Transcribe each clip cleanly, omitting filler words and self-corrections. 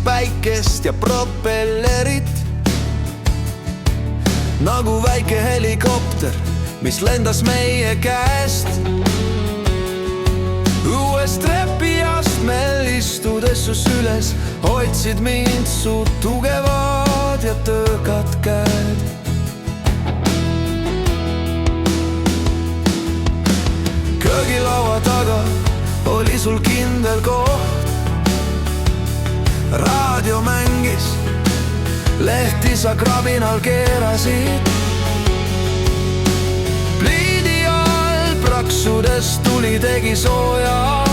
päikest ja propellerit. Nagu väike helikopter, mis lendas meie käest. Uues trepiastmel istudes su süles hoidsid mind su tugevad ja töökad käed. Köögilaua taga oli sul kindel koht. Raadio mängis, lehti sa krabinal keerasid. Pliidi all praksudes tuli tegi sooja.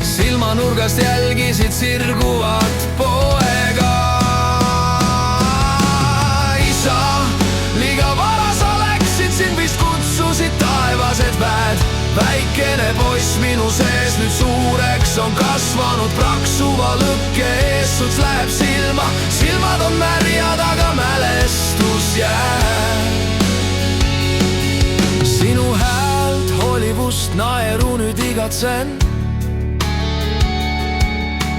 Silmanurgast jälgisid sirguvat poega. Isa, liiga vara sa läksid, sind vist kutsusid taevased väed. Väikene poiss minu sees nüüd suureks on kasvanud. Praksuva lõkke eessuts läheb silma. Silmad on märjad, aga mälestus jääb. Sinu häält, hoolivust, naeru nüüd igatsen.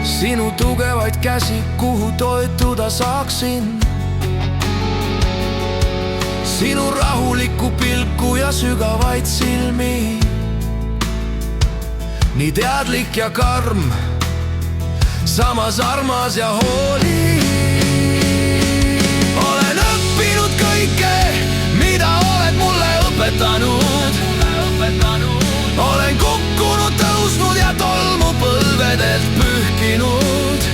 Sinu tugevaid käsi, kuhu toetuda saaksin. Sinu rahulikku pilku ja sügavaid silmi. Nii teadlik ja karm, samas armas ja hooli. Olen õppinud kõike, mida oled mulle õpetanud. Olen kukkunud, tõusnud ja tolmu põlvedelt pühkinud.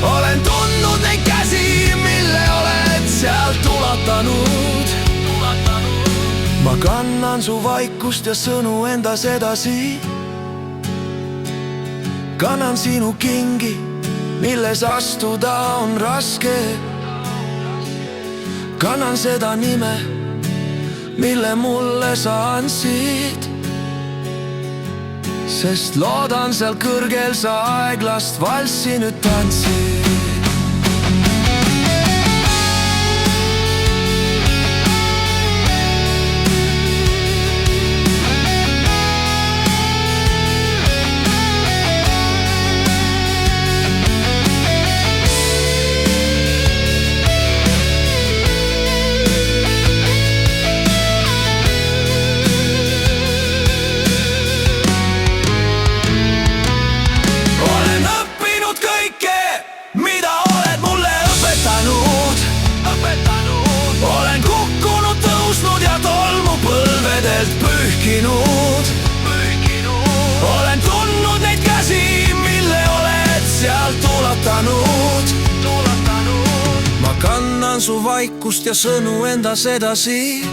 Olen tundnud neid käsi, mille oled sealt ulatanud. Ma kannan su vaikust ja sõnu endas edasi. Kannan sinu kingi, milles astuda on raske. Kannan seda nime, mille mulle sa andsid. Sest loodan seal kõrgel sa aeglast valssi nüüd tantsid. Olen kukkunud, tõusnud ja tolmu põlvedelt pühkinud. Olen tundnud neid käsi, mille oled sealt ulatanud. Ma kannan su vaikust ja sõnu endas edasi.